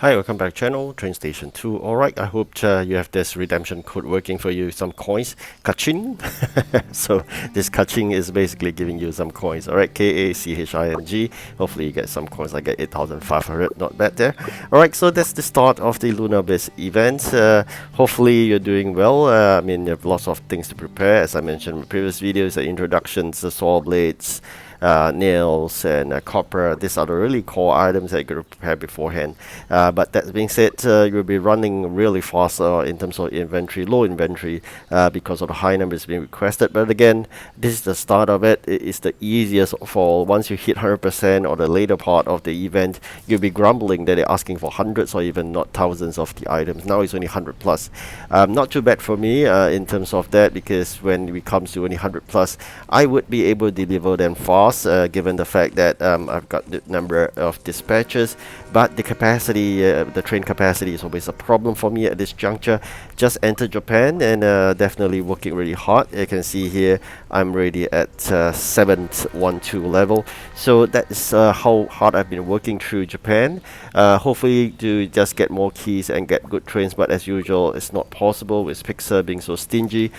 Hi, welcome back channel, TrainStation2. Alright, I hope you have this redemption code working for you, some coins. Kaching. So this Kaching is basically giving you some coins. Alright, Kaching. Hopefully you get some coins. I get 8,500, not bad there. Alright, so that's the start of the Lunar based event. Hopefully you're doing well. I mean, you have lots of things to prepare. As I mentioned in my previous videos, the introductions, the saw blades, nails and copper. These are the really core items that you got to prepare beforehand. But that being said, you'll be running really fast in terms of inventory, low inventory, because of the high numbers being requested. But again, this is the start of it. It is the easiest of all. Once you hit 100% or the later part of the event, you'll be grumbling that they're asking for hundreds or even not thousands of the items. Now it's only 100 plus. Not too bad for me in terms of that, because when it comes to only 100 plus, I would be able to deliver them fast. Given the fact that I've got the number of dispatches, but the capacity, the train capacity is always a problem for me at this juncture. Just entered Japan and definitely working really hard. You can see here I'm already at 712 level, so that is how hard I've been working through Japan. Hopefully to just get more keys and get good trains, but as usual it's not possible with Pixar being so stingy.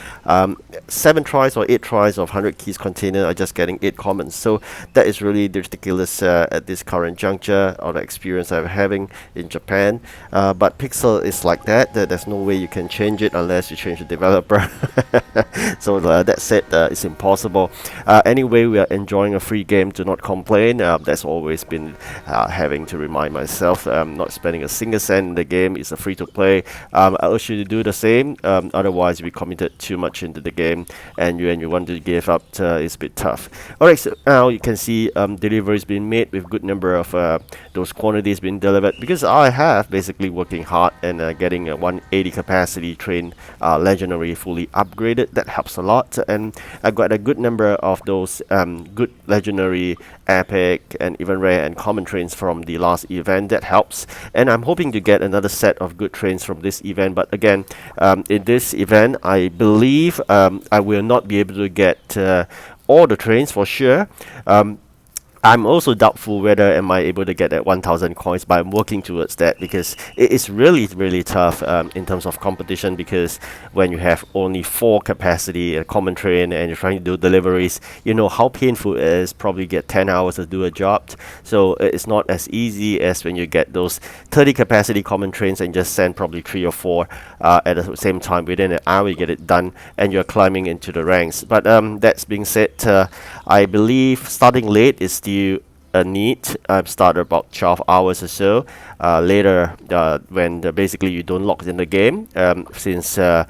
7 tries or 8 tries of 100 keys container are just getting 8 commons. So that is really ridiculous at this current juncture, or the experience I'm having in Japan. But Pixel is like that. There's no way you can change it unless you change the developer. So that said, it's impossible. Anyway, we are enjoying a free game. Do not complain. That's always been having to remind myself. Not spending a single cent in the game. It's a free to play. I urge you to do the same. Otherwise, we committed too much into the game, and you want to give up, it's a bit tough. Alright, so now you can see deliveries being made with good number of those quantities being delivered, because I have basically working hard and getting a 180 capacity train legendary fully upgraded. That helps a lot, and I got a good number of those good legendary, epic and even rare and common trains from the last event. That helps, and I'm hoping to get another set of good trains from this event. But again, in this event I believe I will not be able to get all the trains for sure. I'm also doubtful whether am I able to get that 1,000 coins, but I'm working towards that, because it is really tough in terms of competition, because when you have only 4 capacity a common train and you're trying to do deliveries, you know how painful it is. Probably get 10 hours to do a job. So it's not as easy as when you get those 30 capacity common trains and just send probably 3 or 4 at the same time. Within an hour you get it done and you're climbing into the ranks. But that's being said, I believe starting late is still a need. I've started about 12 hours or so. Later, when basically you don't lock in the game, since the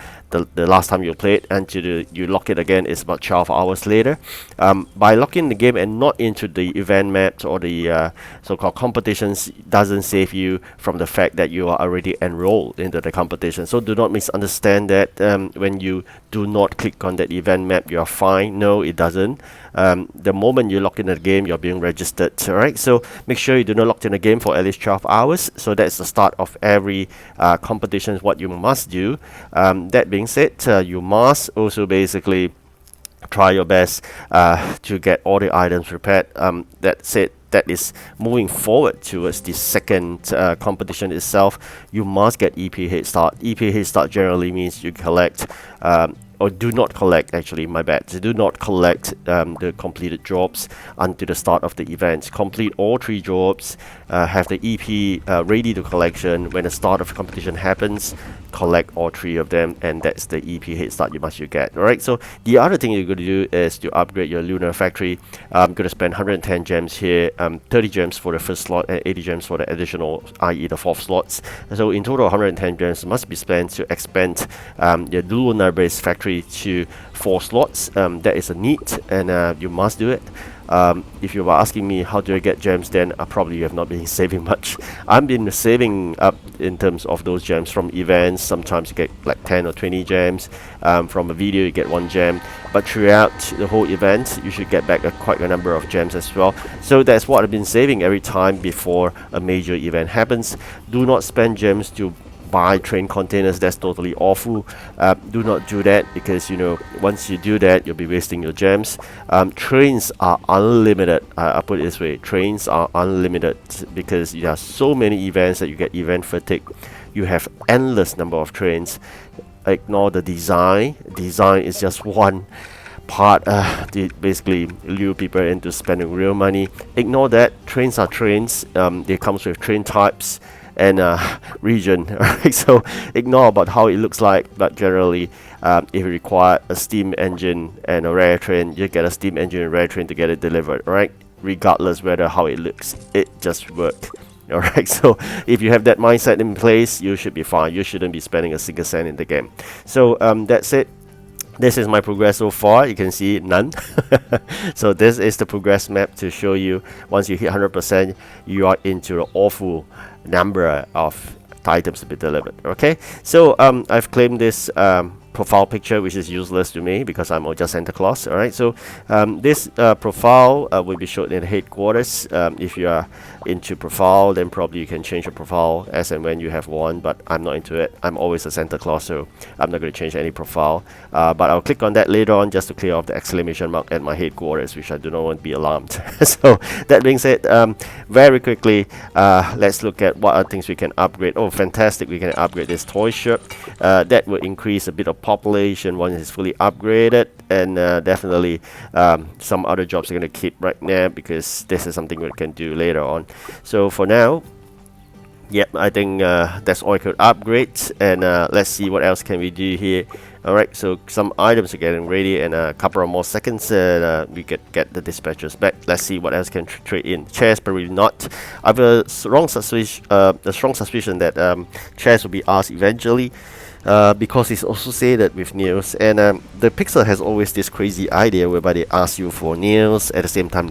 last time you played until you lock it again is about 12 hours later. By locking the game and not into the event maps or the so-called competitions doesn't save you from the fact that you are already enrolled into the competition. So do not misunderstand that when you do not click on that event map you are fine. No, it doesn't. The moment you lock in the game, you're being registered. Alright, so make sure you do not lock in the game for at least 12 hours. So that's the start of every competition, what you must do. That being said, you must also basically try your best to get all the items prepared. That said, that is moving forward towards the second competition itself. You must get EP head start. EP head start generally means you collect or do not collect, actually, my bad. Do not collect the completed jobs until the start of the event. Complete all 3 jobs, have the EP ready to collection. When the start of the competition happens, collect all 3 of them, and that's the EP head start you must get. Alright, so the other thing you're going to do is to upgrade your Lunar factory. I'm going to spend 110 gems here, 30 gems for the first slot and 80 gems for the additional, i.e. the 4th slots. So in total 110 gems must be spent to expand your Lunar based factory to 4 slots. That is a need, and you must do it. If you were asking me how do I get gems, then probably you have not been saving much. I've been saving up in terms of those gems from events. Sometimes you get like 10 or 20 gems. From a video you get 1 gem, but throughout the whole event you should get back quite a number of gems as well. So that's what I've been saving every time before a major event happens. Do not spend gems to buy train containers. That's totally awful. Do not do that, because once you do that, you'll be wasting your gems. Trains are unlimited. I'll put it this way: trains are unlimited, because there are so many events that you get event fatigue. You have endless number of trains. Ignore the design. Design is just one part to basically lure people into spending real money. Ignore that. Trains are trains. They comes with train types and region. Right? So ignore about how it looks like, but generally, if you require a steam engine and a rare train, you get a steam engine and rare train to get it delivered. Right? Regardless whether how it looks, it just works. Alright, so if you have that mindset in place, you should be fine. You shouldn't be spending a single cent in the game. So that's it. This is my progress so far. You can see none. So this is the progress map to show you once you hit 100%, you are into the awful number of items to be delivered. Okay, so I've claimed this profile picture, which is useless to me because I'm just Santa Claus. Alright, so this profile will be shown in the headquarters. If you are into profile, then probably you can change your profile as and when you have one, but I'm not into it. I'm always a Santa Claus, so I'm not going to change any profile, but I'll click on that later on just to clear off the exclamation mark at my headquarters, which I do not want to be alarmed. So that being said, very quickly, let's look at what other things we can upgrade. Oh, fantastic, we can upgrade this toy shop. That will increase a bit of population once it's fully upgraded, and definitely some other jobs are going to keep right now, because this is something we can do later on. So for now, yep, I think that's all I could upgrade, and let's see what else can we do here. Alright, so some items are getting ready, and a couple of more seconds we get the dispatchers back. Let's see what else can trade in. Chairs, probably not. I have a strong suspicion that chairs will be asked eventually, because it's also said that with nails, and the Pixel has always this crazy idea whereby they ask you for nails at the same time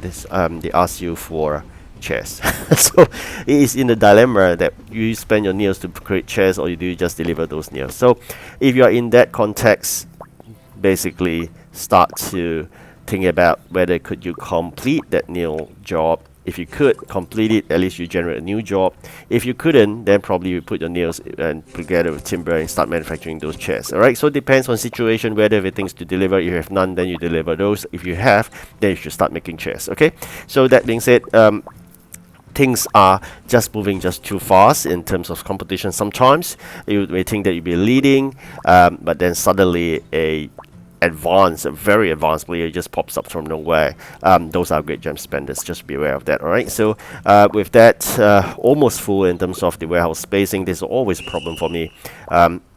they ask you for chairs. So it is in the dilemma that you spend your nails to create chairs, or you do just deliver those nails. So if you are in that context, basically start to think about whether could you complete that nail job. If you could complete it, at least you generate a new job. If you couldn't, then probably you put your nails and together with timber and start manufacturing those chairs. Alright, so it depends on situation, whether everything's to deliver. If you have none, then you deliver those. If you have, then you should start making chairs. Okay, so that being said, things are just moving just too fast in terms of competition. Sometimes you may think that you'll be leading, but then suddenly a very advanced player just pops up from nowhere. Those are great gem spenders, just be aware of that. Alright, so with that almost full in terms of the warehouse spacing, this is always a problem for me.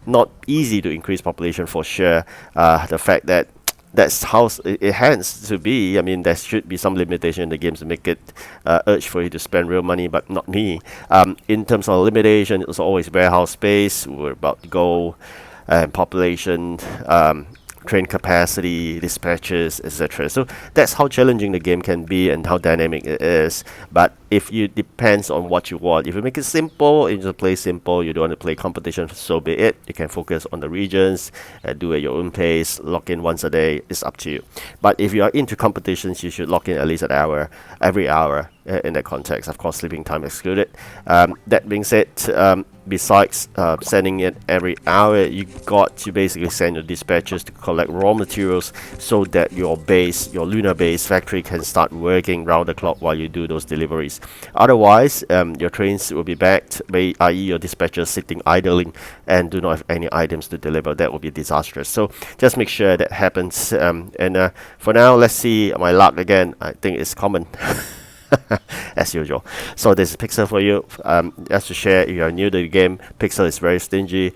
Not easy to increase population for sure. The fact that that's how it has to be. I mean, there should be some limitation in the games to make it urge for you to spend real money, but not me. In terms of limitation, it's always warehouse space. We're about to go, and population, train capacity, dispatches, etc. So that's how challenging the game can be and how dynamic it is. But if you depends on what you want, if you make it simple, you just play simple, you don't want to play competition, so be it. You can focus on the regions and do it at your own pace, log in once a day, it's up to you. But if you are into competitions, you should log in at least an hour, every hour in that context. Of course, sleeping time excluded. That being said, besides sending it every hour, you got to basically send your dispatchers to collect raw materials so that your base, your lunar base factory can start working round the clock while you do those deliveries. Otherwise, your trains will be backed, i.e. your dispatchers sitting idling and do not have any items to deliver. That will be disastrous. So just make sure that happens. And for now, let's see my luck again. I think it's common. As usual. So this is Pixel for you. Just to share, if you are new to the game, Pixel is very stingy.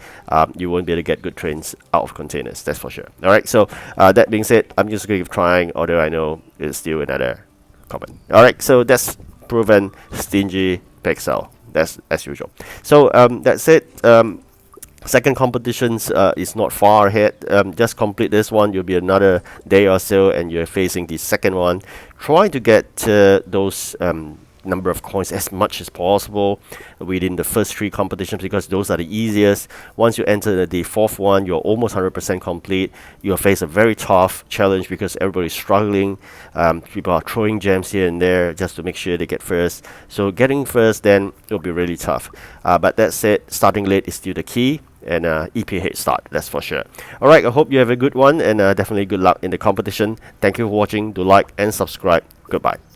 You won't be able to get good trains out of containers, that's for sure. Alright, so that being said, I'm just going to keep trying, although I know it's still another comment. Alright, so that's proven stingy Pixel. That's as usual. So that's it. Second competitions is not far ahead. Just complete this one, you'll be another day or so and you're facing the second one, trying to get those number of coins as much as possible within the first 3 competitions, because those are the easiest. Once you enter the 4th one, you're almost 100% complete. You'll face a very tough challenge because everybody's struggling. People are throwing gems here and there just to make sure they get first. So getting first, then it'll be really tough. But that said, starting late is still the key, and EP head start, that's for sure. Alright, I hope you have a good one, and definitely good luck in the competition. Thank you for watching. Do like and subscribe. Goodbye.